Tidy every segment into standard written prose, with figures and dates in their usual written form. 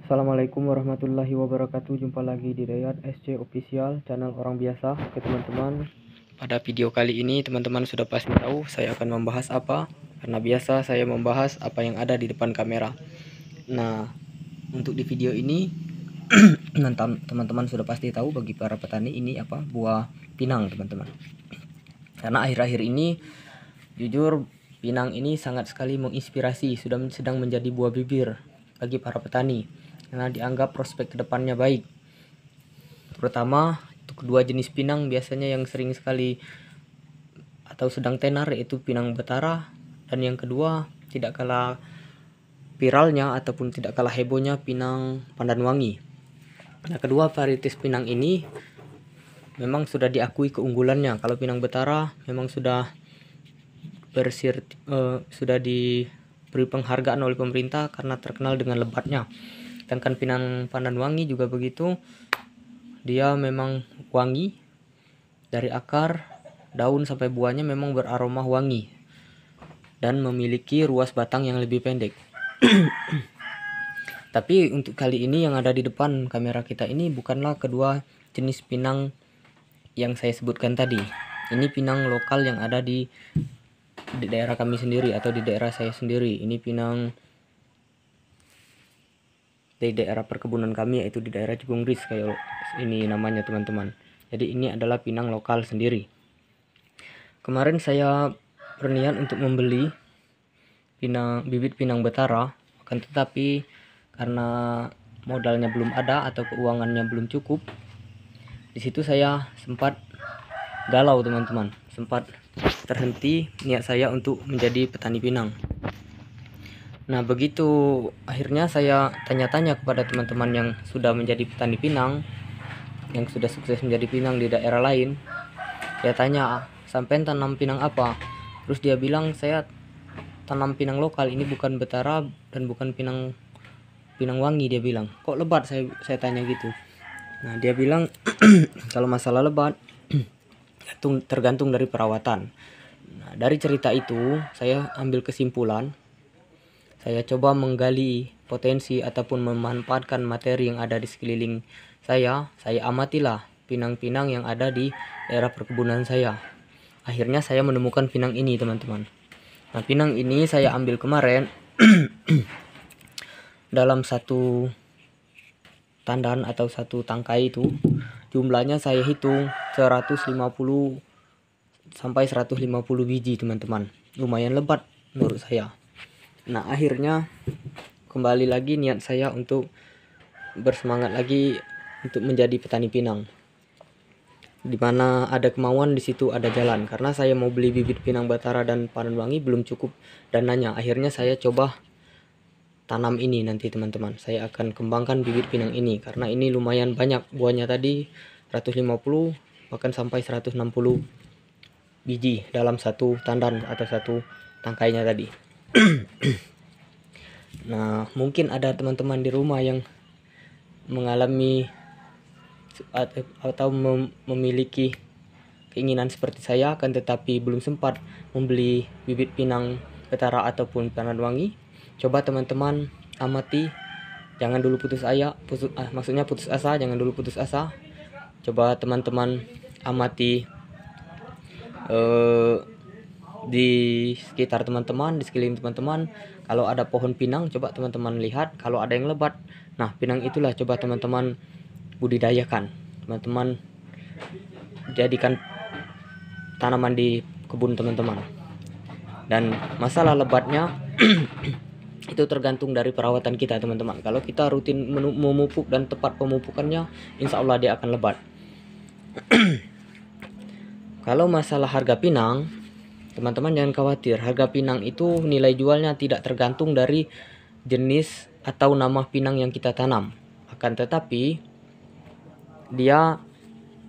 Assalamualaikum warahmatullahi wabarakatuh. Jumpa lagi di Dayat SC Official, channel orang biasa. Oke teman-teman, pada video kali ini teman-teman sudah pasti tahu saya akan membahas apa. Karena biasa saya membahas apa yang ada di depan kamera. Nah, untuk di video ini teman-teman sudah pasti tahu bagi para petani ini apa buah pinang teman-teman. Karena akhir-akhir ini jujur pinang ini sangat sekali menginspirasi, sudah sedang menjadi buah bibir bagi para petani. Karena dianggap prospek kedepannya baik, terutama untuk kedua jenis pinang biasanya yang sering sekali atau sedang tenar, yaitu pinang betara, dan yang kedua tidak kalah viralnya ataupun tidak kalah hebohnya pinang pandanwangi. Nah, kedua varietas pinang ini memang sudah diakui keunggulannya. Kalau pinang betara memang sudah sudah diberi penghargaan oleh pemerintah karena terkenal dengan lebatnya. Sedangkan pinang pandanwangi juga begitu, dia memang wangi dari akar, daun sampai buahnya memang beraroma wangi dan memiliki ruas batang yang lebih pendek. Tapi untuk kali ini yang ada di depan kamera kita ini bukanlah kedua jenis pinang yang saya sebutkan tadi. Ini pinang lokal yang ada di daerah kami sendiri atau di daerah saya sendiri. Ini pinang di daerah perkebunan kami, yaitu di daerah Cipunggris kayak ini namanya teman-teman. Jadi ini adalah pinang lokal sendiri. Kemarin saya berniat untuk membeli bibit pinang betara, akan tetapi karena modalnya belum ada atau keuangannya belum cukup, di situ saya sempat galau teman-teman, sempat terhenti niat saya untuk menjadi petani pinang. Nah, begitu akhirnya saya tanya-tanya kepada teman-teman yang sudah menjadi petani pinang, yang sudah sukses menjadi pinang di daerah lain. Saya tanya, sampai tanam pinang apa? Terus dia bilang, saya tanam pinang lokal, ini bukan betara dan bukan pinang wangi. Dia bilang, kok lebat? Saya tanya gitu. Nah, dia bilang kalau masalah lebat tergantung dari perawatan. Nah, dari cerita itu saya ambil kesimpulan, saya coba menggali potensi ataupun memanfaatkan materi yang ada di sekeliling saya. Saya amatilah pinang-pinang yang ada di daerah perkebunan saya. Akhirnya saya menemukan pinang ini teman-teman. Nah, pinang ini saya ambil kemarin dalam satu tandan atau satu tangkai itu jumlahnya saya hitung 150 sampai 150 biji teman-teman. Lumayan lebat menurut saya. Nah, akhirnya kembali lagi niat saya untuk bersemangat lagi untuk menjadi petani pinang. Dimana ada kemauan di situ ada jalan. Karena saya mau beli bibit pinang betara dan pandanwangi belum cukup dananya. Akhirnya saya coba tanam ini nanti teman-teman. Saya akan kembangkan bibit pinang ini karena ini lumayan banyak buahnya tadi, 150 bahkan sampai 160 biji dalam satu tandan atau satu tangkainya tadi. Nah, mungkin ada teman-teman di rumah yang mengalami atau memiliki keinginan seperti saya, akan tetapi belum sempat membeli bibit pinang betara ataupun pandanwangi. Coba teman-teman amati, jangan dulu putus asa, jangan dulu putus asa. Coba teman-teman amati di sekitar teman-teman, di sekeliling teman-teman, kalau ada pohon pinang coba teman-teman lihat, kalau ada yang lebat, nah pinang itulah coba teman-teman budidayakan, teman-teman jadikan tanaman di kebun teman-teman. Dan masalah lebatnya itu tergantung dari perawatan kita teman-teman. Kalau kita rutin memupuk dan tepat pemupukannya, insya Allah dia akan lebat. Kalau masalah harga pinang, teman-teman jangan khawatir. Harga pinang itu nilai jualnya tidak tergantung dari jenis atau nama pinang yang kita tanam. Akan tetapi dia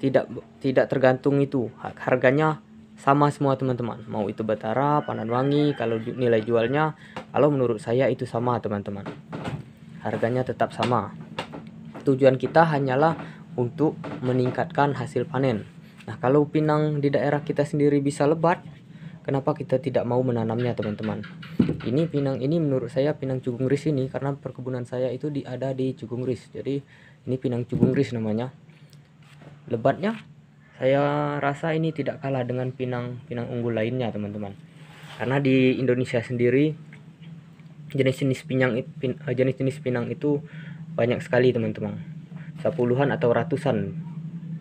tidak tergantung itu. Harganya sama semua teman-teman. Mau itu betara, pandanwangi, kalau nilai jualnya, kalau menurut saya itu sama teman-teman. Harganya tetap sama. Tujuan kita hanyalah untuk meningkatkan hasil panen. Nah, kalau pinang di daerah kita sendiri bisa lebat, kenapa kita tidak mau menanamnya teman-teman? Ini pinang ini menurut saya pinang cugungris ini, karena perkebunan saya itu ada di Cugungris. Jadi ini pinang cugungris namanya. Lebatnya saya rasa ini tidak kalah dengan pinang unggul lainnya, teman-teman. Karena di Indonesia sendiri jenis-jenis pinang itu banyak sekali, teman-teman. Sepuluhan atau ratusan,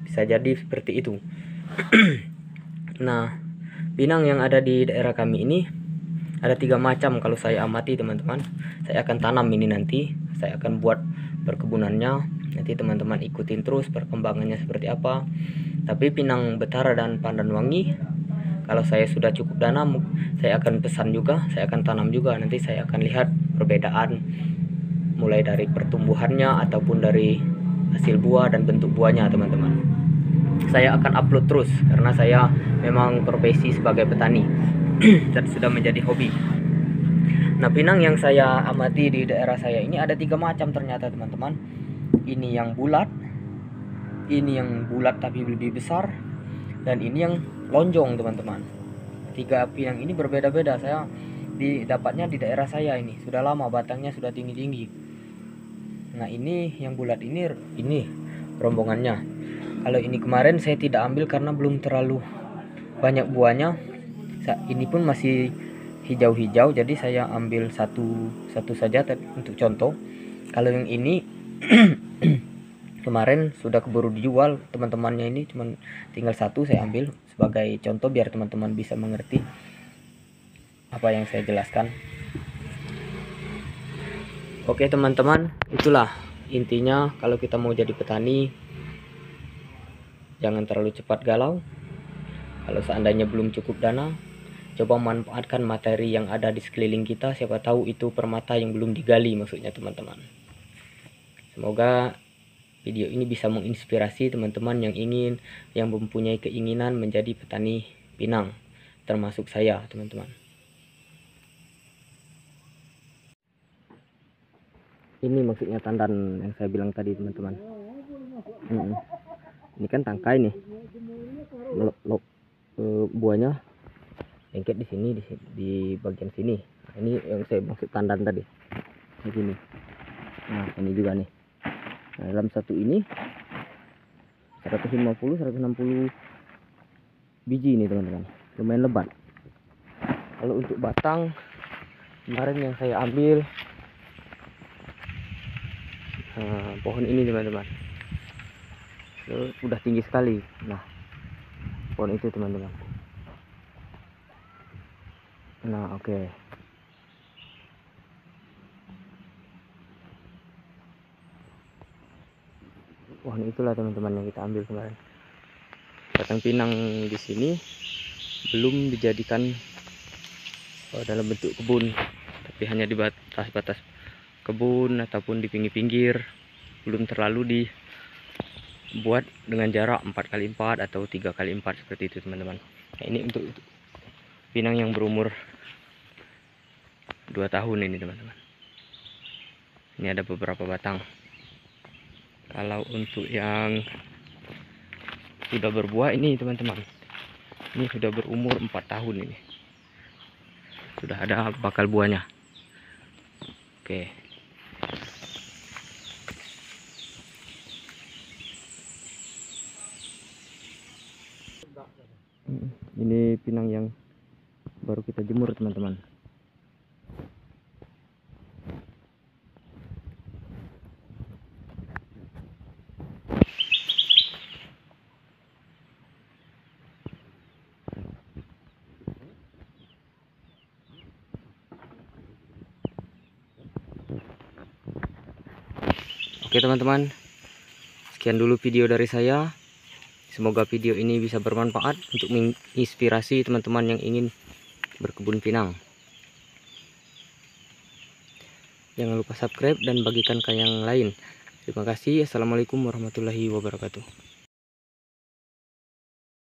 bisa jadi seperti itu. Nah, pinang yang ada di daerah kami ini ada 3 macam kalau saya amati, teman-teman. Saya akan tanam ini nanti, saya akan buat perkebunannya. Nanti teman-teman ikutin terus perkembangannya seperti apa. Tapi pinang betara dan pandanwangi, kalau saya sudah cukup dana, saya akan pesan juga, saya akan tanam juga. Nanti saya akan lihat perbedaan mulai dari pertumbuhannya ataupun dari hasil buah dan bentuk buahnya, teman-teman. Saya akan upload terus karena saya memang profesi sebagai petani dan sudah menjadi hobi. Nah, pinang yang saya amati di daerah saya ini ada 3 macam ternyata, teman-teman. Ini yang bulat, ini yang bulat tapi lebih besar, dan ini yang lonjong, teman-teman. 3 pinang ini berbeda-beda. Saya dapatnya di daerah saya ini sudah lama, batangnya sudah tinggi-tinggi. Nah, ini yang bulat ini rombongannya. Kalau ini kemarin saya tidak ambil karena belum terlalu banyak buahnya. Ini pun masih hijau-hijau, jadi saya ambil satu saja untuk contoh. Kalau yang ini kemarin sudah keburu dijual, teman-temannya ini cuma tinggal 1, saya ambil sebagai contoh biar teman-teman bisa mengerti apa yang saya jelaskan. Oke, teman-teman, itulah intinya. Kalau kita mau jadi petani, jangan terlalu cepat galau. Kalau seandainya belum cukup dana, coba manfaatkan materi yang ada di sekeliling kita. Siapa tahu itu permata yang belum digali, maksudnya, teman-teman. Semoga video ini bisa menginspirasi teman-teman yang mempunyai keinginan menjadi petani pinang, termasuk saya, teman-teman. Ini maksudnya tandan yang saya bilang tadi, teman-teman. Ini kan tangkai nih, buahnya lengket di sini, di bagian sini. Nah, ini yang saya maksud tandan tadi, di sini. Nah, ini juga nih. Nah, dalam satu ini 150-160 biji ini, teman-teman. Lumayan lebat. Kalau untuk batang, kemarin yang saya ambil pohon ini, teman-teman, udah tinggi sekali. Nah, pohon itu, teman-teman. Nah, oke. Pohon itulah, teman-teman, yang kita ambil kemarin. Batang pinang di sini belum dijadikan dalam bentuk kebun, tapi hanya di batas-batas kebun ataupun di pinggir-pinggir. Belum terlalu dibuat dengan jarak 4x4 atau 3x4 seperti itu, teman-teman. Nah, ini untuk pinang yang berumur 2 tahun ini, teman-teman. Ini ada beberapa batang. Kalau untuk yang sudah berbuah ini, teman-teman, ini sudah berumur 4 tahun ini. Sudah ada bakal buahnya. Oke. Ini pinang yang baru kita jemur, teman-teman. Oke, teman-teman, sekian dulu video dari saya. Semoga video ini bisa bermanfaat untuk menginspirasi teman-teman yang ingin berkebun pinang. Jangan lupa subscribe dan bagikan ke yang lain. Terima kasih. Assalamualaikum warahmatullahi wabarakatuh.